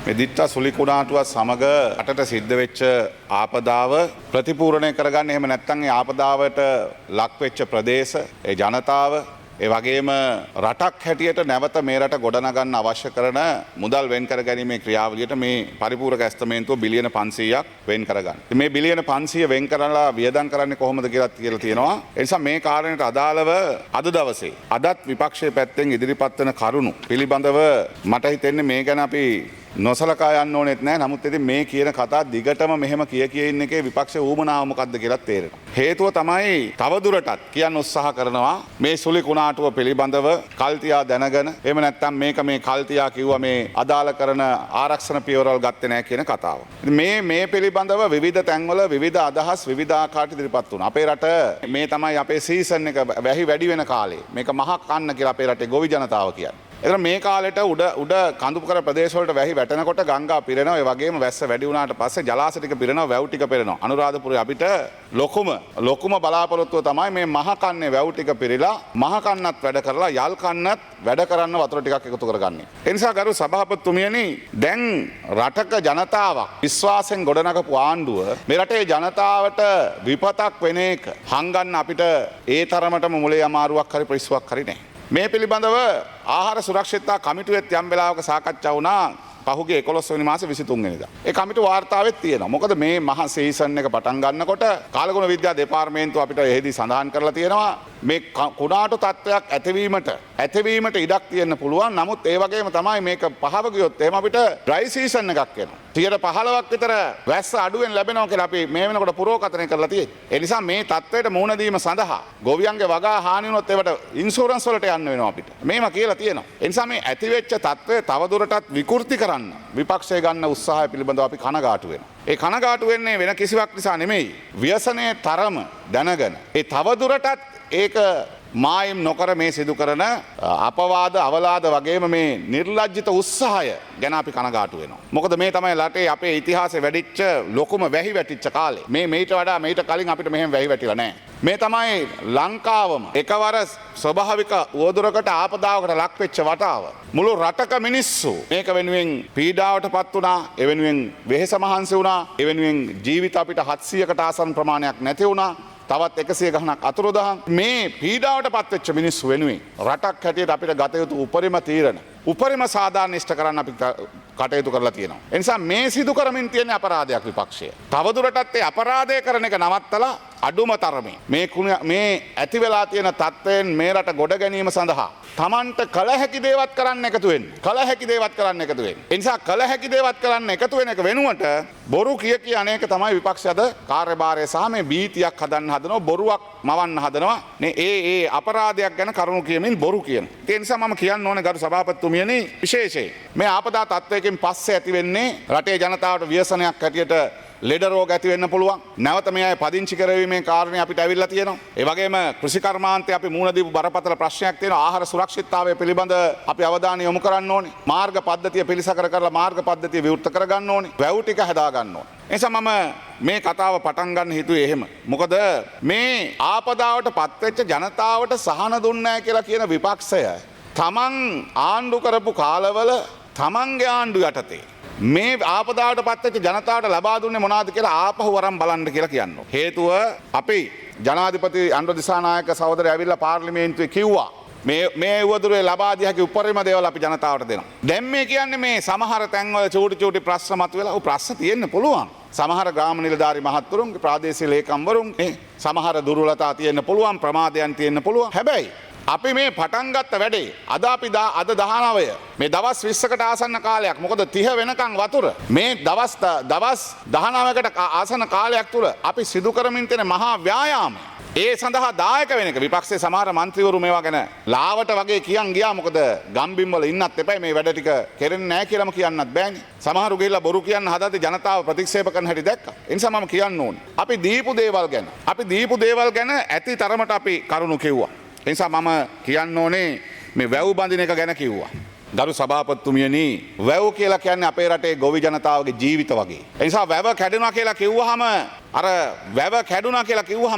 මේ දිත්තා සුලි කුණාටුවත් සමග අටට සිද්ධ වෙච්ච ආපදාව ප්‍රතිපූර්ණය කරගන්න එහෙම නැත්නම් ඒ ආපදාවට ලක් වෙච්ච ප්‍රදේශ ඒ ජනතාව ඒ වගේම රටක් හැටියට නැවත මේ රට ගොඩනගන්න අවශ්‍ය කරන මුදල් වෙන් කර ගැනීමේ ක්‍රියාවලියට මේ පරිපූර්ණක ඇස්තමේන්තුව බිලියන 500ක් වෙන් කරගන්න. මේ බිලියන 500 වෙන් කරලා වියදම් කරන්නේ කොහොමද කියලා තියෙනවා. ඒ නිසා මේ කාරණයට අදාළව අද දවසේ අදත් විපක්ෂයේ පැත්තෙන් ඉදිරිපත් වෙන කරුණු පිළිබඳව මට හිතෙන්නේ මේ ගැන අපි නොසලකා යන්න ඕනෙත් නෑ. නමුත් ඉතින් මේ කියන කතා දිගටම මෙහෙම කිය ඉන්න එකේ විපක්ෂ ඌමනාව මොකද්ද කියලා තේරෙනවා. හේතුව තමයි තවදුරටත් කියන්න උත්සාහ කරනවා මේ සුලි කුණාටුව පිළිබඳව කල්තියා දැනගෙන එහෙම නැත්නම් මේ කල්තියා කිව්වා මේ අදාළ කරන ආරක්ෂණ පියවරල් ගත්තේ නෑ කියන කතාව. මේ පිළිබඳව විවිධ තැන්වල විවිධ අදහස් විවිධ ආකාරයට ඉදිරිපත් වුණා. අපේ රට මේ තමයි අපේ සීසන් එක වැහි වැඩි වෙන කාලේ. මේක මහා කන්න කියලා අපේ රටේ ගොවි ජනතාව කියන්නේ. එතන මේ කාලෙට උඩ කඳුකර ප්‍රදේශවලට වැහි වැටෙනකොට ගංගා පිරෙනවා. ඒ වගේම වැස්ස වැඩි වුණාට පස්සේ ජලාශ ටික පිරෙනවා, වැව් ටික පිරෙනවා. අනුරාධපුරේ අපිට ලොකුම බලාපොරොත්තුව තමයි මේ මහ කන්නේ වැව් ටික පිරিলা මහ කන්නත් වැඩ කරලා යල් කන්නත් වැඩ කරන්න වතුර ටිකක් එකතු කරගන්නේ. ඒ නිසා ගරු සභාපතිතුමියනි දැන් රටක ජනතාවක් විශ්වාසයෙන් ගොඩනගපු ආණ්ඩුව මේ රටේ ජනතාවට විපතක් වෙන එක හංගන්න අපිට ඒ තරමටම මුලේ අමාරුවක් හරි ප්‍රිස්සුවක් හරි නැහැ. මේ පිළිබඳව ආහාර සුරක්ෂිතතා කමිටුවෙත් යම් වෙලාවක සාකච්ඡා වුණා පහුගිය 11 වෙනි මාසේ 23 වෙනිදා. ඒ කමිටු වාර්තාවෙත් තියෙනවා. මොකද මේ මහා සීසන් එක පටන් ගන්නකොට කාලගුණ විද්‍යා දෙපාර්තමේන්තුව අපිට එහිදී සඳහන් කරලා තියෙනවා මේ කුණාටු තත්ත්වයක් ඇතිවීමට ඉඩක් තියෙන්න පුළුවන්. නමුත් ඒ වගේම තමයි මේක පහව ගියොත් එහෙම අපිට ඩ්‍රයි සීසන් එකක් එනවා. 15ක් විතර වැස්ස අඩුවෙන් ලැබෙනවා කියලා අපි මේ වෙනකොට පුරෝකථනය කරලා තියෙන්නේ. ඒ නිසා මේ තත්ත්වයට මුහුණ දීම සඳහා ගොවියන්ගේ වගා හානි වුණොත් ඒවට ඉන්ෂුරන්ස් වලට යන්න වෙනවා අපිට. මේවා කියලා තියෙනවා. ඒ නිසා මේ ඇතිවෙච්ච තත්ත්වය තවදුරටත් විකෘති කරන්න විපක්ෂය ගන්න උත්සාහය පිළිබඳව අපි කනගාටු වෙනවා. ඒ කනගාටු වෙන්නේ වෙන කිසිවක් නිසා නෙමෙයි. ව්‍යසනයේ තරම දැනගෙන ඒ තවදුරටත් ඒක මායිම් නොකර මේ සිදු කරන අපවාද අවලාද වගේම මේ නිර්ලජ්ජිත උත්සාහය ගැන අපි කනගාටු වෙනවා. මොකද මේ තමයි රටේ අපේ ඉතිහාසයේ වැඩිච්ච ලොකුම වැහි වැටිච්ච කාලේ. මේට වඩා මේට කලින් අපිට මෙහෙම වැහි වැටිලා නැහැ. මේ තමයි ලංකාවම එකවර ස්වභාවික උවදුරකට ආපදාවකට ලක් වෙච්ච වතාව. මුළු රටක මිනිස්සු මේක වෙනුවෙන් පීඩාවට පත් වුණා. ඒ වෙනුවෙන් වෙහෙස මහන්සි වුණා. ඒ වෙනුවෙන් ජීවිත අපිට 700කට ආසන්න ප්‍රමාණයක් නැති වුණා. තවත් 100 ගණනක් අතුරුදහන් මේ පීඩාවට පත්වෙච්ච මිනිස්සු වෙනුවෙන් රටක් හැටියට අපිට ගත යුතු උපරිම තීරණ උපරිම සාධාරණ ඉෂ්ට කරන්න අපි කටයුතු කරලා තියෙනවා. ඒ නිසා මේ සිදු කරමින් තියෙන අපරාධයක් විපක්ෂය. තවදුරටත් ඒ අපරාධය කරන එක නවත්තලා අඩුම තරමේ මේ ඇති වෙලා තියෙන තත්ත්වයෙන් මේ රට ගොඩ ගැනීම සඳහා තමන්ට කල හැකි දේවත් කරන්න එකතු වෙන්න. ඒ නිසා කල හැකි දේවත් කරන්න එකතු වෙන එක වෙනුවට බොරු කිය අනේක තමයි විපක්ෂය අද කාර්යභාරය සහ මේ බීතියක් හදන්න හදනවා, බොරුවක් මවන්න හදනවා. ඒ අපරාධයක් ගැන කරුණු කියමින් බොරු කියන. ඒ නිසා මම කියන්න ඕනේ ගරු සභාපතිතුමියනි විශේෂයෙන් මේ ආපදා තත්ත්වයකින් පස්සේ ඇති වෙන්නේ රටේ ජනතාවට ව්‍යසනයක් හැටියට ලෙඩ රෝග ඇති වෙන්න පුළුවන්. නැවත මේ අය පදිංචි කරවීමේ කාරණේ අපිට ඇවිල්ලා තියෙනවා. ඒ වගේම කෘෂි කර්මාන්තය අපි මුහුණ දීපු බරපතල ප්‍රශ්නයක් තියෙනවා. ආහාර සුරක්ෂිතතාවය පිළිබඳ අපි අවධානය යොමු කරන්න ඕනේ. මාර්ග පද්ධතිය පිළිසකර කරලා මාර්ග පද්ධතිය විවෘත කරගන්න ඕනේ. වැව් ටික හදා ගන්න ඕනේ. එනිසා මම මේ කතාව පටන් ගන්න හිතුවේ එහෙම. මොකද මේ ආපදාවට පත්වෙච්ච ජනතාවට සහන දුන්නේ නැහැ කියලා කියන විපක්ෂය තමන් ආණ්ඩු කරපු කාලවල තමන්ගේ ආණ්ඩු යටතේ මේ ආපදාවට පත්වෙච්ච ජනතාවට ලබා දුන්නේ මොනවද කියලා ආපහු වරන් බලන්න කියලා කියනවා. හේතුව අපි ජනාධිපති අනුර දිසානායක සහෝදරය ඇවිල්ලා පාර්ලිමේන්තුවේ කිව්වා මේ උවදුරේ ලබා දී හැකි උපරිම දේවල් අපි ජනතාවට දෙනවා. දැන් මේ කියන්නේ මේ සමහර තැන්වල චූටි ප්‍රශ්න මතුවෙලා ප්‍රශ්න තියෙන්න පුළුවන්. සමහර ග්‍රාම නිලධාරි මහත්වරුන්ගේ ප්‍රාදේශීය ලේකම්වරුන්ගේ සමහර දුර්වලතා තියෙන්න පුළුවන්, ප්‍රමාදයන් තියෙන්න පුළුවන්. හැබැයි අපි මේ පටන් ගත්ත වැඩේ අද 19 මේ දවස් 20කට ආසන්න කාලයක්. මොකද 30 වෙනකන් වතුර මේ දවස් 19කට ආසන්න කාලයක් තුල අපි සිදු කරමින් තියෙන මහා ව්‍යායාමය ඒ සඳහා දායක වෙන එක විපක්ෂයේ සමහර മന്ത്രിවරු මේවා ගැන ලාවට වගේ කියන් ගියා. මොකද ගම්බිම් වල ඉන්නත් එපා, මේ වැඩ ටික කෙරෙන්නේ නැහැ කියලාම කියන්නත් බෑනේ. සමහරු ගිහිල්ලා බොරු කියන්න හදද්දී ජනතාව ප්‍රතික්ෂේප කරන හැටි දැක්කා. ඒ නිසා මම කියන්න ඕනේ අපි දීපු දේවල් ගැන ඇති තරමට අපි කරුණු කිව්වා. ඒ නිසා මම කියන්න ඕනේ මේ වැව් බඳින එක ගැන කිව්වා. ගරු සභාපතිතුමියනි, වැව් කියලා කියන්නේ අපේ රටේ ගොවි ජනතාවගේ ජීවිත වගේ. ඒ නිසා වැව කැඩුනා කියලා කිව්වහම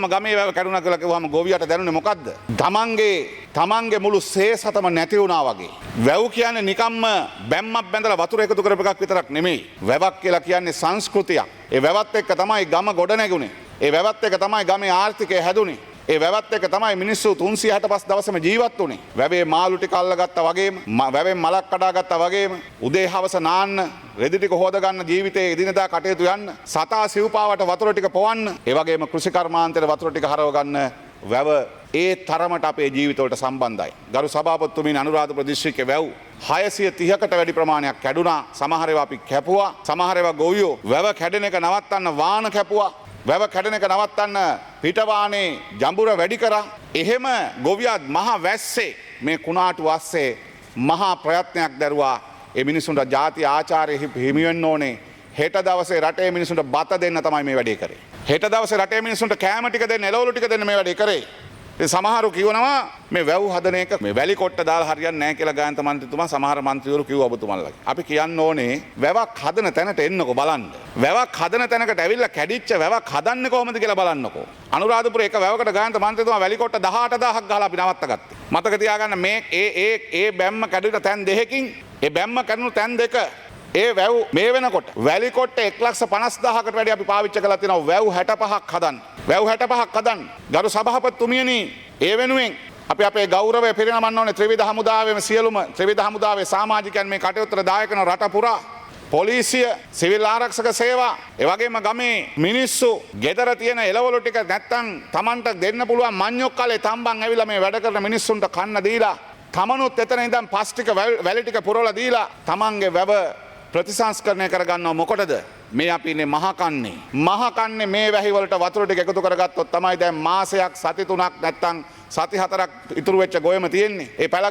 ගමේ වැව කැඩුනා කියලා කිව්වහම ගොවියට දැනුනේ මොකද්ද? තමන්ගේ තමන්ගේ මුළු සේසතම නැති වුණා වගේ. වැව් කියන්නේ නිකම්ම බැම්මක් බැඳලා වතුර එකතු කරපු එකක් විතරක් නෙමෙයි. වැවක් කියලා කියන්නේ සංස්කෘතියක්. ඒ වැවත් එක්ක තමයි ගම ගොඩ නැගුණේ. ඒ වැවත් එක්ක තමයි ගමේ ආර්ථිකය හැදුනේ. ඒ වැවත් එක්ක තමයි මිනිස්සු 365 දවසම ජීවත් වුණේ. වැවේ මාළු ටික අල්ලගත්තා වගේම, වැවෙන් මලක් කඩාගත්තා වගේම, උදේ හවස නාන්න, රෙදි ටික හොද ගන්න, ජීවිතයේ එදිනදා කටයුතු යන්න, සතා සිව්පාවට වතුර ටික පොවන්න, ඒ වගේම කෘෂි කර්මාන්තයට වතුර ටික හරව ගන්න වැව ඒ තරමට අපේ ජීවිතවලට සම්බන්ධයි. ගරු සභාපතිතුමීන් අනුරාධපුර දිස්ත්‍රික්කයේ වැව් 630කට වැඩි ප්‍රමාණයක් කැඩුනා. සමහර ඒවා අපි කැපුවා. සමහර ඒවා ගොවියෝ වැව කැඩෙන එක නවත්තන්න වාහන කැපුවා. වැව කැඩෙන එක නවත්තන්න පිටවානේ ජඹුර වැඩි කරා. එහෙම ගොවියා මහ වැස්සේ මේ කුණාටු වස්සේ මහා ප්‍රයත්නයක් දරුවා. ඒ මිනිසුන්ට ජාති ආචාරය හිමි වෙන්න ඕනේ. හෙට දවසේ රටේ මිනිසුන්ට බත දෙන්න තමයි මේ වැඩේ කරේ. හෙට දවසේ රටේ මිනිසුන්ට කෑම ටික දෙන්න, එළවලු ටික දෙන්න මේ වැඩේ කරේ. සමහරු කියනවා මේ වැව් හදන එක මේ වැලි කොට්ට දාලා හරියන්නේ නැහැ කියලා ගායන්ත මන්ත්‍රීතුමා සමහර මන්ත්‍රීවරු කිව්වා ඔබතුමන්ලගේ. අපි කියන්න ඕනේ වැවක් හදන තැනට එන්නකෝ බලන්න. වැවක් හදන තැනකට ඇවිල්ලා කැඩිච්ච වැවක් හදන්නේ කොහොමද කියලා බලන්නකෝ. අනුරාධපුරේ එක වැවකට ගායන්ත මන්ත්‍රීතුමා වැලි කොට්ට 18000ක් ගහලා අපි නවත්තගත්තා. මතක තියාගන්න මේ ඒ බැම්ම කැඩුණ තැන් දෙකකින් ඒ බැම්ම කැඩුණු තැන් දෙක ඒ වැව් මේ වෙනකොට වැලි කොට්ට 1,50,000කට වැඩි අපි පාවිච්චි කරලා තියෙනවා වැව් 65ක් හදන්න. වැව් 65ක් හදන්න. ගරු සභාපතිතුමියනි, ඒ වෙනුවෙන් අපි අපේ ගෞරවය පිරිනමන්න ඕනේ ත්‍රිවිධ හමුදාවේම සියලුම ත්‍රිවිධ හමුදාවේ සමාජිකයන් මේ කටයුත්තට දායක කරන රට පුරා. පොලිසිය, සිවිල් ආරක්ෂක සේවා, ඒ වගේම ගමේ මිනිස්සු, ගෙදර තියෙන එළවලු ටික නැත්තම් Tamanට දෙන්න පුළුවන් මඤ්ඤොක්කලේ තම්බන් ඇවිල්ලා මේ වැඩ කරන මිනිස්සුන්ට කන්න දීලා, තමනුත් එතන ඉඳන් පස් ටික වැලි ටික පුරවලා දීලා Tamanගේ වැව ප්‍රතිසංස්කරණය කරගන්නව. මොකටද? මේ අපි ඉන්නේ මහකන්නේ. මහකන්නේ මේ වැහිවලට වතුර ටික එකතු කරගත්තොත් තමයි දැන් මාසයක්, සති 3ක් නැත්තම් සති 4ක් ඉතුරු වෙච්ච ගොයම තියෙන්නේ. ඒ පැල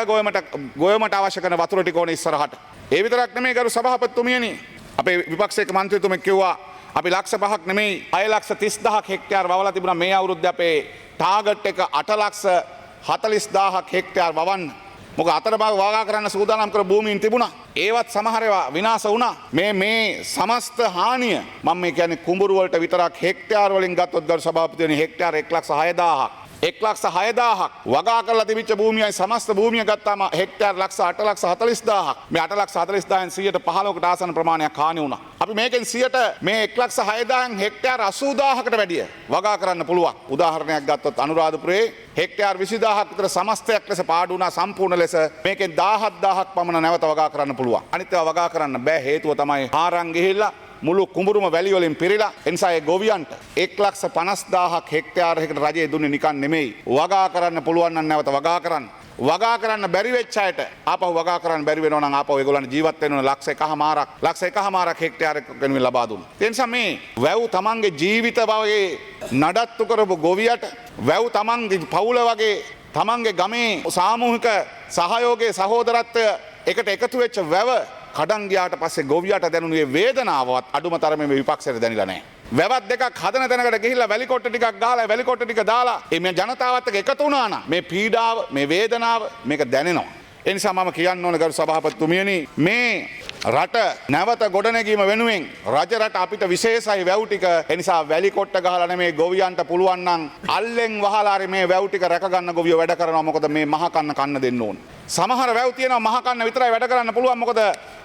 ගොයමට අවශ්‍ය කරන වතුර ටික ඕනේ ඉස්සරහට. ඒ විතරක් නෙමෙයි ගරු සභාපතිතුමියනි, අපේ විපක්ෂයක මන්ත්‍රීතුමෙක් කිව්වා අපි ලක්ෂ 5ක් නෙමෙයි 6,30,000ක් හෙක්ටයාර් වවලා තිබුණා. මේ අවුරුද්දේ අපේ ටාගට් එක 8,40,000ක් හෙක්ටයාර් වවන්න. මොක අතරභාග වගා කරන්න සූදානම් කර භූමීන් තිබුණා. ඒවත් සමහර ඒවා විනාශ වුණා. මේ සමස්ත හානිය මම මේ කියන්නේ කුඹුරු වලට විතරක් හෙක්ටයාර් වලින් ගත්තොත් ගරු සභාපතිතුමනි හෙක්ටයාර් 1,06,000ක්. 1,06,000ක් වගා කරලා තිබිච්ච භූමියයි සමස්ත භූමිය ගත්තාම හෙක්ටයාර් 8,40,000ක්. මේ 8,40,000න් 115කට ආසන්න ප්‍රමාණයක් හානි වුණා. අපි මේකෙන් 100ට මේ 1,06,000න් හෙක්ටයාර් 80,000කට වැඩිය වගා කරන්න පුළුවන්. උදාහරණයක් ගත්තොත් අනුරාධපුරේ හෙක්ටයාර් 20,000ක් විතර සමස්තයක් ලෙස පාඩු වුණා. සම්පූර්ණ ලෙස මේකෙන් 17,000ක් පමණ නැවත වගා කරන්න පුළුවන්. අනිත් ඒවා වගා කරන්න බෑ. හේතුව තමයි ආරං ගිහිල්ලා මුළු කුඹුරුම වැලි වලින් පිරීලා. එනිසා ඒ ගොවියන්ට 1,50,000ක් හෙක්ටයාරයකට රජය දුන්නේ නිකන් නෙමෙයි. වගා කරන්න පුළුවන් නම් නැවත වගා කරන්න. වගා කරන්න බැරි වෙච්ච අයට ආපහු වගා කරන්න බැරි වෙනවා නම් ආපහු ඒගොල්ලන් ජීවත් වෙන්න ඕන 1,01,000ක් හෙක්ටයාරයක් වෙනුවෙන් ලබා දුන්නා. ඒ නිසා මේ වැව් තමන්ගේ ජීවිත වගේ නඩත්තු කරපු ගොවියට, වැව් තමන්ගේ පවුල වගේ තමන්ගේ ගමේ සාමූහික සහයෝගයේ සහෝදරත්වය එකට එකතු වෙච්ච වැව කඩන් ගියාට පස්සේ ගොවියට දැනුනේ වේදනාවවත් අඩුම තරමේ මේ විපක්ෂයට දැනෙලා නැහැ. වැවත් දෙකක් හදන තැනකට ගිහිල්ලා වැලි කොට්ට ටිකක් ගහලා වැලි කොට්ට ටික දාලා මේ ජනතාවත් එක්ක එකතු වුණා නම් මේ පීඩාව, මේ වේදනාව මේක දැනෙනවා. ඒ නිසා මම කියන්න ඕන ගරු සභාපතිතුමියනි, මේ රට නැවත ගොඩනැගීම වෙනුවෙන් රජරට අපිට විශේෂයි වැව් ටික. ඒ නිසා වැලි කොට්ට ගහලා නෙමේ ගොවියන්ට පුළුවන් නම් අල්ලෙන් වහලා හරි මේ වැව් ටික රැක ගන්න ගොවියෝ වැඩ කරනවා. මොකද මේ මහ කන්න දෙන්න ඕන. සමහර වැව් තියෙනවා මහ කන්න විතරයි වැඩ කරන්න පුළුවන්. මොකද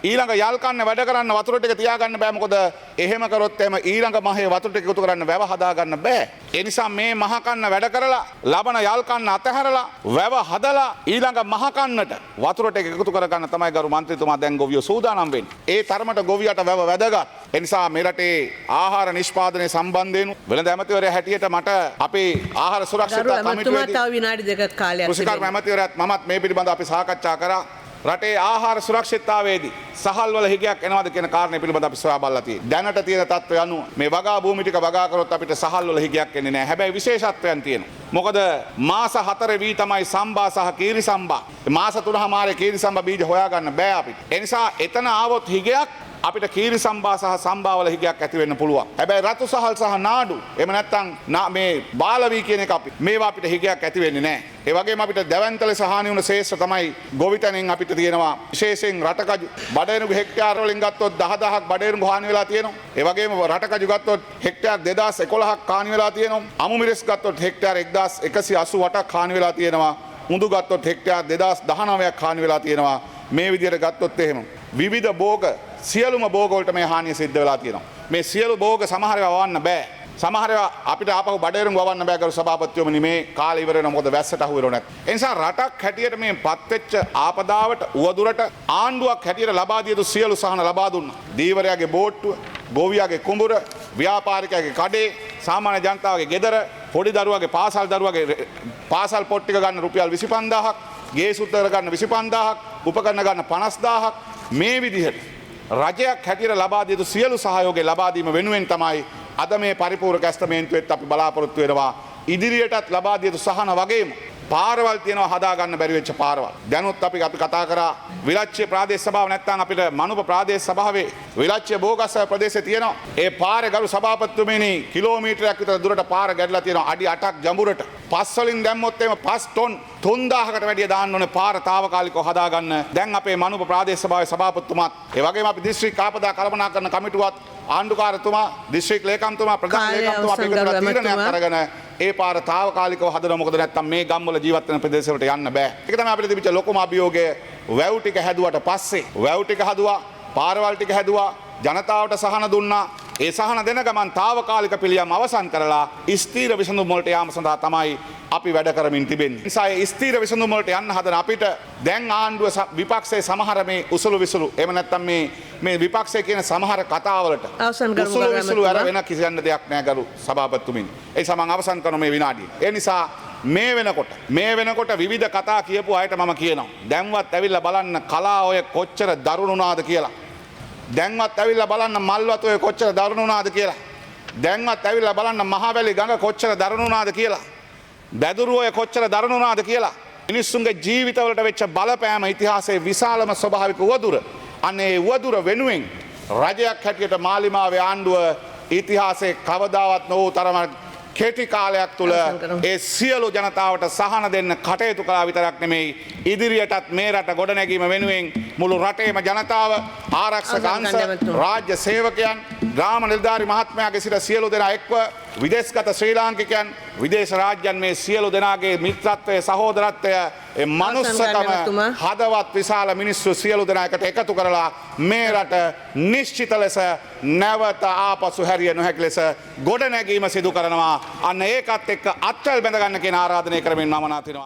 ඊළඟ යල් කන්න වැඩ කරන්න වතුර ටික තියාගන්න බෑ. මොකද එහෙම කරොත් එහෙම ඊළඟ මහේ වතුර ටික එකතු කරන්න වැව හදා ගන්න බෑ. ඒ නිසා මේ මහ කන්න වැඩ කරලා ලබන යල් කන්න අතහැරලා වැව හදලා ඊළඟ මහ කන්නට වතුර ටික එකතු කර ගන්න තමයි ගරු මන්ත්‍රීතුමා දැන් ගොවියෝ සූදානම් වෙන්නේ. ඒ තරමට ගොවියට වැව වැදගත්. ඒ නිසා මේ රටේ ආහාර නිෂ්පාදනය සම්බන්ධයෙන් වෙළඳ ඇමතිවරයා හැටියට මට අපේ ආහාර සුරක්ෂිතතා කමිටුවේදී තව විනාඩි දෙකක් කාලයක් කෘෂිකර්ම ඇමතිවරයාත් මමත් මේ පිළිබඳව අපි සාකච්ඡා කරා. රටේ ආහාර සුරක්ෂිතතාවයේදී සහල් වල හිගයක් එනවද කියන කාරණේ පිළිබඳව අපි සොයා බලලා තියෙනවා. දැනට තියෙන තත්ත්වය අනුව මේ වගා භූමි ටික වගා කරොත් අපිට සහල් වල හිගයක් එන්නේ නැහැ. හැබැයි විශේෂත්වයන් තියෙනවා. මොකද මාස 4 වී තමයි සම්බා සහ කීරි සම්බා. මාස 3මාරේ කීරි සම්බා බීජ හොයාගන්න බෑ අපිට. ඒ නිසා එතන ආවොත් හිගයක් අපිට කීරි සම්බා සහ සම්බාවල හිගයක් ඇති වෙන්න පුළුවන්. හැබැයි රතු සහල් සහ නාඩු එහෙම නැත්නම් මේ බාලවී කියන එක මේවා අපිට හිගයක් ඇති වෙන්නේ නැහැ. ඒ වගේම අපිට දැවැන්තල සහානි වුණ ශේෂ්ත්‍ර තමයි ගොවිතැනෙන් අපිට තියෙනවා විශේෂයෙන් රටකජු. බඩේරුඟු හෙක්ටයාර වලින් ගත්තොත් 10000ක් බඩේරුඟු හානි වෙලා තියෙනවා. ඒ වගේම රටකජු ගත්තොත් හෙක්ටයාර 2011ක් හානි වෙලා තියෙනවා. අමු මිරිස් ගත්තොත් හෙක්ටයාර 1188ක් හානි වෙලා තියෙනවා. මුදු ගත්තොත් හෙක්ටයාර 2019ක් හානි වෙලා තියෙනවා. මේ විදිහට ගත්තොත් එහෙම විවිධ භෝග සියලුම භෝග වලට මේ හානිය සිද්ධ වෙලා තියෙනවා. මේ සියලු භෝග සමහර ඒවා වවන්න බෑ. සමහර ඒවා අපිට ආපහු බඩේරුඟු වවන්න බෑ කරු සභාපතිතුමනි මේ කාලේ ඉවර වෙනවා මොකද වැස්සට අහු වෙරෝ නැත්. ඒ නිසා රටක් හැටියට මේ පත්වෙච්ච ආපදාවට උවදුරට ආණ්ඩුවක් හැටියට ලබා දිය යුතු සියලු සහන ලබා දුන්නා. දීවරයාගේ බෝට්ටුව, ගෝවියාගේ කුඹුර, ව්‍යාපාරිකයාගේ කඩේ, සාමාන්‍ය ජනතාවගේ ගෙදර, පොඩි දරුවාගේ පාසල් පොත් ටික ගන්න රුපියල් 25000ක්, ගේ සුත්තර ගන්න 25000ක්, උපකරණ ගන්න 50000ක් මේ විදිහට රජයක් හැටියට ලබා දිය යුතු සියලු සහයෝගය ලබා දීම වෙනුවෙන් තමයි අද මේ පරිපූර්ණ කැස්තමේන්තුවෙත් අපි බලාපොරොත්තු වෙනවා. ඉදිරියටත් ලබා දිය යුතු සහන වගේම පාරවල් තියෙනවා හදාගන්න බැරි වෙච්ච පාරවල්. දැනුත් අපි කතා කරා විලච්ඡ්‍ය ප්‍රාදේශ සභාව නැත්නම් අපිට මනුප ප්‍රාදේශ සභාවේ විලච්ඡ්‍ය බෝගස්ස ප්‍රදේශයේ තියෙනවා. ඒ පාරේ ගරු සභාපතිතුමනි කිලෝමීටරයක් විතර දුරට පාර ගැඩලා තියෙනවා අඩි 8ක් ජඹුරට. පස් වලින් දැම්මොත් එimhe 5 ටොන් 3000කට වැඩිය දාන්න ඕනේ පාර తాවකාලිකව හදාගන්න. දැන් අපේ මනුප ප්‍රාදේශ සභාවේ සභාපතිතුමාත් ඒ වගේම අපි දිස්ත්‍රික් ආපදා කළමනාකරන කමිටුවත් ආණ්ඩුකාරතුමා දිස්ත්‍රික් ලේකම්තුමා ප්‍රධාන ලේකම්තුමා අපි තීරණයක් අරගෙන ඒ පාර తాවකාලිකව හදනවා. මොකද නැත්තම් මේ ගම්වල ජීවත් වෙන ප්‍රදේශවලට යන්න බෑ. ඒක තමයි අපිට තිබිච්ච ලොකුම අභියෝගය. වැව් ටික හැදුවට පස්සේ වැව් ටික හදුවා, පාරවල් ටික හැදුවා, ජනතාවට සහන දුන්නා. ඒ සහන දෙන ගමන් తాවකාලික පිළියම් අවසන් කරලා ස්ථීර විසඳුම් වලට යාම සඳහා තමයි අපි වැඩ කරමින් තිබෙන්නේ. නිසා ඒ ස්ථීර විසඳුම් වලට යන්න හදන අපිට දැන් ආණ්ඩුව විපක්ෂයේ සමහර මේ උසුළු විසුළු එහෙම නැත්තම් මේ විපක්ෂයේ කියන සමහර කතාවලට උසුළු විසුළු අර වෙන කිසියන්න දෙයක් නෑ ගරු සභාපතිතුමින්. ඒ සමන් අවසන් කරන මේ විනාඩිය. ඒ නිසා මේ වෙනකොට විවිධ කතා කියපු අයට මම කියනවා. දැන්වත් ඇවිල්ලා බලන්න කලා ඔය කොච්චර දරුණුනාද කියලා. දැන්වත් ඇවිල්ලා බලන්න මල්වතු ඔය කොච්චර දරුණුනාද කියලා. දැන්වත් ඇවිල්ලා බලන්න මහවැලි ගඟ කොච්චර දරුණුනාද කියලා. බැදුරුව ඔය කොච්චර දරුණුනාද කියලා. මිනිස්සුන්ගේ ජීවිතවලට වෙච්ච බලපෑම ඉතිහාසයේ විශාලම ස්වභාවික උවදුර. අනේ උවදුර වෙනුවෙන් රජයක් හැටියට මාලිමාවේ ආණ්ඩුව ඉතිහාසයේ කවදාවත් නොවූ තරම කෙටි කාලයක් තුළ ඒ සියලු ජනතාවට සහන දෙන්න කටයුතු කළා විතරක් නෙමෙයි ඉදිරියටත් මේ රට ගොඩනැගීම වෙනුවෙන් මුළු රටේම ජනතාව ආරක්ෂක අංශ රාජ්‍ය සේවකයන් ග්‍රාම නිලධාරි මහත්මයාගේ සිට සියලු දෙනා එක්ව විදේශගත ශ්‍රී ලාංකිකයන් විදේශ රාජ්‍යයන් මේ සියලු දෙනාගේ මිත්‍රත්වය සහෝදරත්වය ඒ මනුස්සකම හදවත් විශාල මිනිස්සු සියලු දෙනා එකට එකතු කරලා මේ රට නිශ්චිත ලෙස නැවත ආපසු හැරිය නොහැකි ලෙස ගොඩනැගීම සිදු කරනවා. අන්න ඒකත් එක්ක අත්වැල් බැඳ ගන්න කියන ආරාධනය කරමින් මම නාතිනවා.